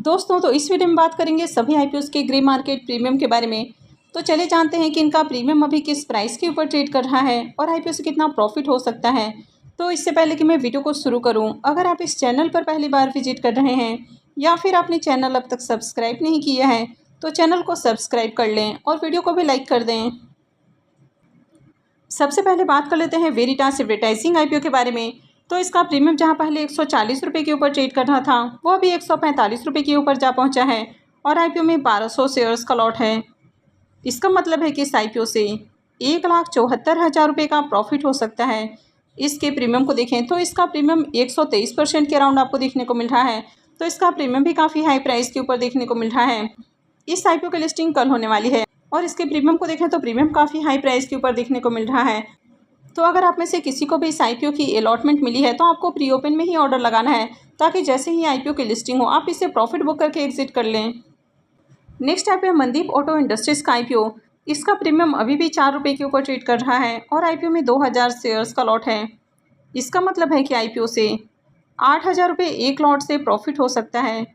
दोस्तों तो इस वीडियो में बात करेंगे सभी आईपीओस के ग्रे मार्केट प्रीमियम के बारे में। तो चले जानते हैं कि इनका प्रीमियम अभी किस प्राइस के ऊपर ट्रेड कर रहा है और आईपीओ से कितना प्रॉफिट हो सकता है। तो इससे पहले कि मैं वीडियो को शुरू करूं, अगर आप इस चैनल पर पहली बार विजिट कर रहे हैं या फिर आपने चैनल अब तक सब्सक्राइब नहीं किया है तो चैनल को सब्सक्राइब कर लें और वीडियो को भी लाइक कर दें। सबसे पहले बात कर लेते हैं वेरिटास एडवर्टाइजिंग आईपीओ के बारे में। तो इसका प्रीमियम जहां पहले 140 रुपये के ऊपर ट्रेड कर रहा था वो अभी 145 रुपये के ऊपर जा पहुंचा है और आईपीओ में 1200 शेयर्स का लॉट है। इसका मतलब है कि इस आईपीओ से 1,74,000 रुपये का प्रॉफिट हो सकता है। इसके प्रीमियम को देखें तो इसका प्रीमियम 123% के अराउंड आपको देखने को मिल रहा है। तो इसका प्रीमियम भी काफ़ी हाई प्राइस के ऊपर देखने को मिल रहा है। इस आईपीओ की लिस्टिंग कल होने वाली है और इसके प्रीमियम को देखें तो प्रीमियम काफ़ी हाई प्राइस के ऊपर देखने को मिल रहा है। तो अगर आप में से किसी को भी इस आईपीओ की अलॉटमेंट मिली है तो आपको प्री ओपन में ही ऑर्डर लगाना है ताकि जैसे ही आईपीओ की लिस्टिंग हो आप इसे प्रॉफिट बुक करके एग्जिट कर लें। नेक्स्ट आईपीओ है मनदीप ऑटो इंडस्ट्रीज का आईपीओ। इसका प्रीमियम अभी भी 4 रुपये के ऊपर ट्रेड कर रहा है और आईपीओ में 2,000 शेयर्स का लॉट है। इसका मतलब है कि आईपीओ से 8,000 रुपये एक लॉट से प्रॉफिट हो सकता है।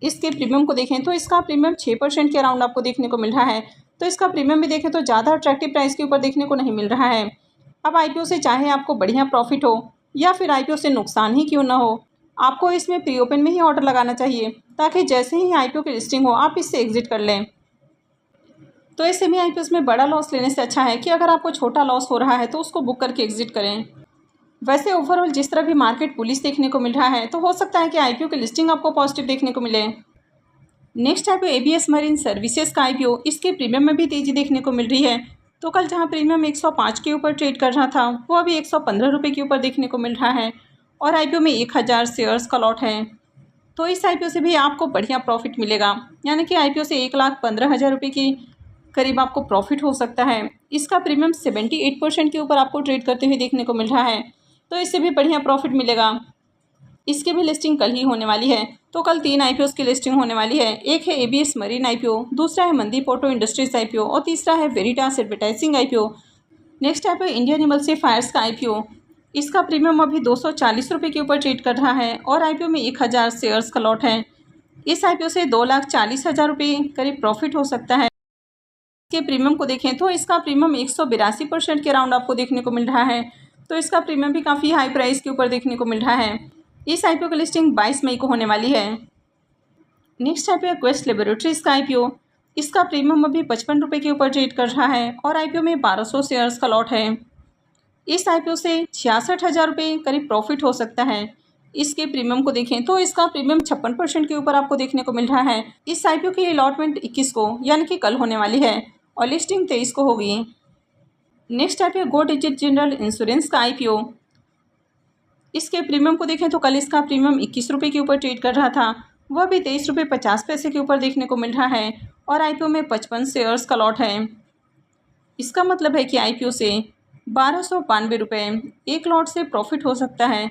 इसके प्रीमियम को देखें तो इसका प्रीमियम 6% के अराउंड आपको देखने को मिल रहा है। तो इसका प्रीमियम भी देखें तो ज़्यादा अट्रैक्टिव प्राइस के ऊपर देखने को नहीं मिल रहा है। अब आईपीओ से चाहे आपको बढ़िया प्रॉफिट हो या फिर आईपीओ से नुकसान ही क्यों ना हो, आपको इसमें प्री ओपन में ही ऑर्डर लगाना चाहिए ताकि जैसे ही आईपीओ की लिस्टिंग हो आप इससे एग्जिट कर लें। तो ऐसे में आईपीओ में बड़ा लॉस लेने से अच्छा है कि अगर आपको छोटा लॉस हो रहा है तो उसको बुक करके एग्जिट करें। वैसे ओवरऑल जिस तरह भी मार्केट पुलिस देखने को मिल रहा है तो हो सकता है कि आईपीओ की लिस्टिंग आपको पॉजिटिव देखने को मिले। Next IPO ABS marine services का आईपीओ। इसके प्रीमियम में भी तेजी देखने को मिल रही है। तो कल जहां प्रीमियम 105 के ऊपर ट्रेड कर रहा था वो अभी 115 रुपये के ऊपर देखने को मिल रहा है और आईपीओ में 1,000 शेयर्स का लॉट है। तो इस आईपीओ से भी आपको बढ़िया प्रॉफिट मिलेगा, यानी कि आईपीओ से 1,15,000 रुपये के करीब आपको प्रॉफिट हो सकता है। इसका प्रीमियम 78% के ऊपर आपको ट्रेड करते हुए देखने को मिल रहा है। तो इससे भी बढ़िया प्रॉफिट मिलेगा। इसकी भी लिस्टिंग कल ही होने वाली है। तो कल 3 आईपीओ की लिस्टिंग होने वाली है। एक है एबीएस मरीन आईपीओ, दूसरा है मनदीप ऑटो इंडस्ट्रीज आईपीओ और तीसरा है Veritas advertising IPO. Next IPO Indian emulsifiers का आईपीओ। इसका प्रीमियम अभी 240 रुपये के ऊपर ट्रेड कर रहा है और आईपीओ में 1,000 शेयर्स का लॉट है। इस आईपीओ से 2,40,000 रुपये करीब प्रॉफिट हो सकता है। इसके प्रीमियम को देखें तो इसका प्रीमियम 182% के अराउंड आपको देखने को मिल रहा है। तो इसका प्रीमियम भी काफ़ी हाई प्राइस के ऊपर देखने को मिल रहा है। इस आईपीओ की लिस्टिंग 22 मई को होने वाली है। नेक्स्ट आईपीओ है क्वेस्ट लेबोरेटरीज का आईपीओ। इसका प्रीमियम अभी 55 रुपये के ऊपर ट्रेड कर रहा है और आईपीओ में 1,200 शेयर्स का लॉट है। इस आईपीओ से 66,000 रुपये करीब प्रॉफिट हो सकता है। इसके प्रीमियम को देखें तो इसका प्रीमियम 56% के ऊपर आपको देखने को मिल रहा है। इस आईपीओ की अलॉटमेंट 21 को यानी कि कल होने वाली है और लिस्टिंग 23 को होगी। नेक्स्ट आईपीओ गो डिजिट जनरल इंश्योरेंस का आईपीओ। इसके प्रीमियम को देखें तो कल इसका प्रीमियम 21 रुपये के ऊपर ट्रेड कर रहा था, वह भी 23 रुपये 50 पैसे के ऊपर देखने को मिल रहा है और आईपीओ में 55 शेयर्स का लॉट है। इसका मतलब है कि आईपीओ से 1,292 रुपये एक लॉट से प्रॉफिट हो सकता है।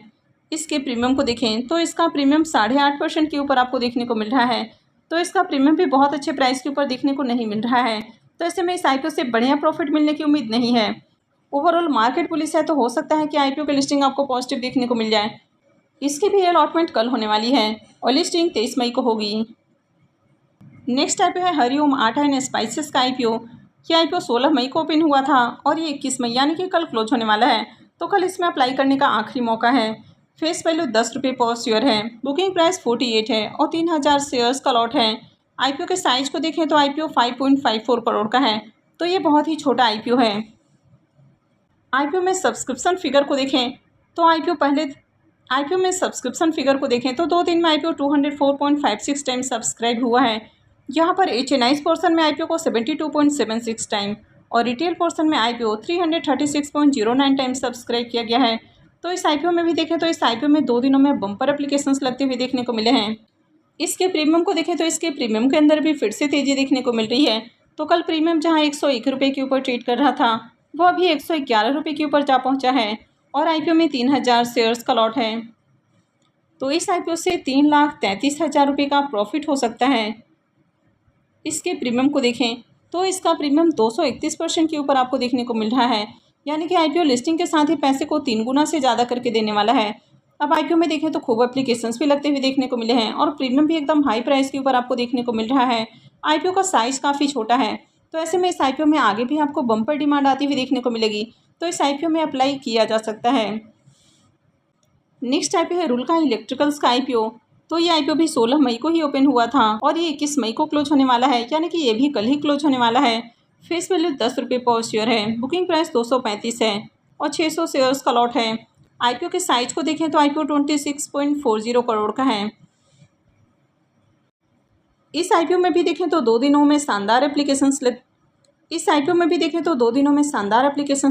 इसके प्रीमियम को देखें तो इसका प्रीमियम 8.5% के ऊपर आपको देखने को मिल रहा है। तो इसका प्रीमियम भी बहुत अच्छे प्राइस के ऊपर देखने को नहीं मिल रहा है। तो ऐसे में इस आईपीओ से बढ़िया प्रॉफिट मिलने की उम्मीद नहीं है। ओवरऑल मार्केट पुलिस है तो हो सकता है कि आईपीओ की लिस्टिंग आपको पॉजिटिव देखने को मिल जाए। इसकी भी अलॉटमेंट कल होने वाली है और लिस्टिंग 23 मई को होगी। नेक्स्ट आईपीओ है हरिओम आटा एंड स्पाइसेस का आईपीओ। ये आईपीओ 16 मई को ओपन हुआ था और ये 21 मई यानी कि कल क्लोज होने वाला है। तो कल इसमें अप्लाई करने का आखिरी मौका है। फेस वैल्यू 10 रुपये पर शेयर है। बुकिंग प्राइस 48 है और 3,000 शेयर्स का लॉट है। आईपीओ के साइज को देखें तो आईपीओ 5.54 करोड़ का है। तो ये बहुत ही छोटा आईपीओ है। आईपीओ में सब्सक्रिप्शन फिगर को देखें तो आईपीओ में सब्सक्रिप्शन फिगर को देखें तो 2 दिन में आईपीओ 204.56 टाइम सब्सक्राइब हुआ है। यहाँ पर एचएनआई पोर्सन में आईपीओ को 72.76 टाइम और रिटेल पोर्सन में आईपीओ 336.09 टाइम सब्सक्राइब किया गया है। तो इस आईपीओ में भी देखें तो इस आईपीओ में 2 दिनों में बम्पर एप्लीकेशंस लगते हुए देखने को मिले हैं। इसके प्रीमियम को देखें तो इसके प्रीमियम के अंदर भी फिर से तेजी देखने को मिल रही है। तो कल प्रीमियम जहाँ 101 रुपये के ऊपर ट्रेड कर रहा था वह अभी 111 रुपये के ऊपर जा पहुंचा है और आईपीओ में 3,000 शेयर्स का लॉट है। तो इस आईपीओ से 3,33,000 रुपये का प्रॉफिट हो सकता है। इसके प्रीमियम को देखें तो इसका प्रीमियम 231% के ऊपर आपको देखने को मिल रहा है, यानी कि आईपीओ लिस्टिंग के साथ ही पैसे को 3 गुना से ज़्यादा करके देने वाला है। अब आईपीओ में देखें तो खूब एप्लीकेशंस भी लगते हुए देखने को मिले हैं और प्रीमियम भी एकदम हाई प्राइस के ऊपर आपको देखने को मिल रहा है। आईपीओ का साइज़ काफ़ी छोटा है, तो ऐसे में इस आईपीओ में आगे भी आपको बम्पर डिमांड आती हुई देखने को मिलेगी, तो इस आईपीओ में अप्लाई किया जा सकता है। नेक्स्ट आईपीओ है रुल्का इलेक्ट्रिकल्स का आईपीओ। तो ये आईपीओ भी 16 मई को ही ओपन हुआ था और ये 21 मई को क्लोज होने वाला है, यानी कि ये भी कल ही क्लोज होने वाला है। फेस वैल्यू 10 रुपये पर शेयर है। बुकिंग प्राइस 235 है और 600 शेयर्स का लॉट है। आईपीओ के साइज को देखें तो आईपीओ 26.40 करोड़ का है। इस आईपीओ में भी देखें तो 2 दिनों में शानदार एप्लीकेशंस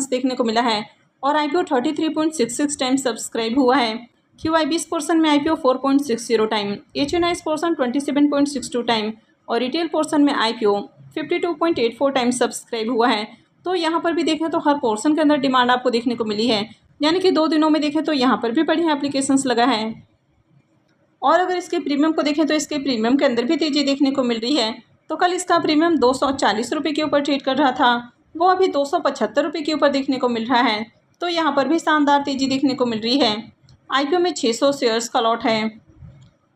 देखने को मिला है और आईपीओ 33.66 टाइम सब्सक्राइब हुआ है। QIB पोर्सन में IPO 4.60 time, HNI portion 27.62 time और रिटेल पोर्सन में आईपीओ 52.84 टाइम सब्सक्राइब हुआ है। तो यहाँ पर भी देखें तो हर पोर्सन के अंदर डिमांड आपको देखने को मिली है, यानी कि 2 दिनों में देखें तो यहाँ पर भी बढ़िया एप्लीकेशंस लगा है। और अगर इसके प्रीमियम को देखें तो इसके प्रीमियम के अंदर भी तेज़ी देखने को मिल रही है। तो कल इसका प्रीमियम 240 रुपये के ऊपर ट्रेड कर रहा था, वो अभी 275 रुपये के ऊपर देखने को मिल रहा है। तो यहाँ पर भी शानदार तेज़ी देखने को मिल रही है। आईपीओ में 600 शेयर्स का लॉट है,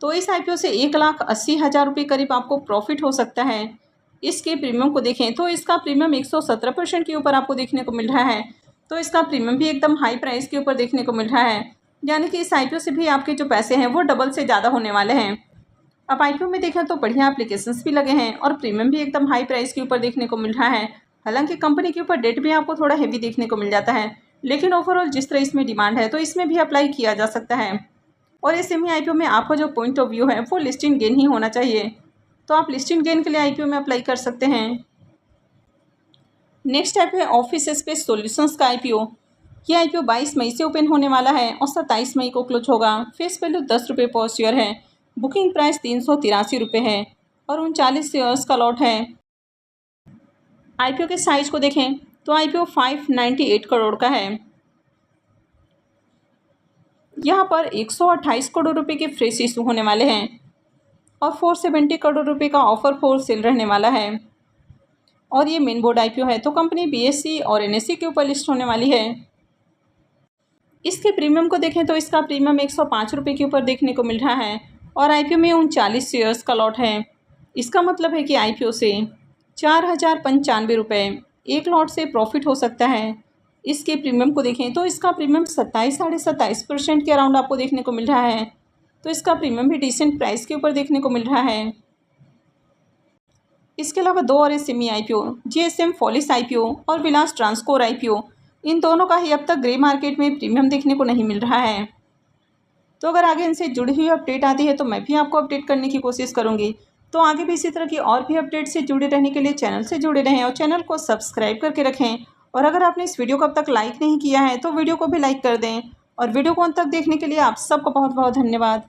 तो इस आईपीओ से 1,80,000 रुपये करीब आपको प्रॉफिट हो सकता है। इसके प्रीमियम को देखें तो इसका प्रीमियम 117% के ऊपर आपको देखने को मिल रहा है, तो इसका प्रीमियम भी एकदम हाई प्राइस के ऊपर देखने को मिल रहा है, यानी कि इस आईपीओ से भी आपके जो पैसे हैं वो डबल से ज़्यादा होने वाले हैं। अब आईपीओ में देखें तो बढ़िया एप्लीकेशंस भी लगे हैं और प्रीमियम भी एकदम हाई प्राइस के ऊपर देखने को मिल रहा है। हालांकि कंपनी के ऊपर डेट भी आपको थोड़ा हेवी देखने को मिल जाता है, लेकिन ओवरऑल जिस तरह इसमें डिमांड है तो इसमें भी अप्लाई किया जा सकता है। और ऐसे में आईपीओ में आपका जो पॉइंट ऑफ व्यू है वो लिस्टिंग गेन ही होना चाहिए, तो आप लिस्टिंग गेन के लिए आईपीओ में अप्लाई कर सकते हैं। नेक्स्ट आईपीओ है ऑफिस स्पेस सॉल्यूशंस का आईपीओ। ये आईपीओ 22 मई से ओपन होने वाला है और 27 मई को क्लोज होगा। फेस वैल्यू 10 रुपये पर शेयर है। बुकिंग प्राइस 383 रुपये है और 39 शेयर्स का लॉट है। आईपीओ के साइज को देखें तो आईपीओ 598 करोड़ का है। यहाँ पर 128 करोड़ रुपए के फ्रेश इशू होने वाले हैं और 470 करोड़ रुपए का ऑफर फॉर सेल रहने वाला है। और ये मेन बोर्ड आईपीओ है, तो कंपनी BSE और NSE के ऊपर लिस्ट होने वाली है। इसके प्रीमियम को देखें तो इसका प्रीमियम 105 रुपये के ऊपर देखने को मिल रहा है और आईपीओ में 39 शेयर्स का लॉट है। इसका मतलब है कि आईपीओ से 4,095 रुपये एक लॉट से प्रॉफिट हो सकता है। इसके प्रीमियम को देखें तो इसका प्रीमियम 27-27.5% के अराउंड आपको देखने को मिल रहा है, तो इसका प्रीमियम भी डिसेंट प्राइस के ऊपर देखने को मिल रहा है। इसके अलावा 2 और SME IPO, GSM Foley IPO और विलास ट्रांसकोर आईपीओ, इन दोनों का ही अब तक ग्रे मार्केट में प्रीमियम देखने को नहीं मिल रहा है। तो अगर आगे इनसे जुड़ी हुई अपडेट आती है तो मैं भी आपको अपडेट करने की कोशिश करूँगी। तो आगे भी इसी तरह की और भी अपडेट से जुड़े रहने के लिए चैनल से जुड़े रहें और चैनल को सब्सक्राइब करके रखें। और अगर आपने इस वीडियो को अब तक लाइक नहीं किया है तो वीडियो को भी लाइक कर दें। और वीडियो को अंत तक देखने के लिए आप सबको बहुत बहुत धन्यवाद।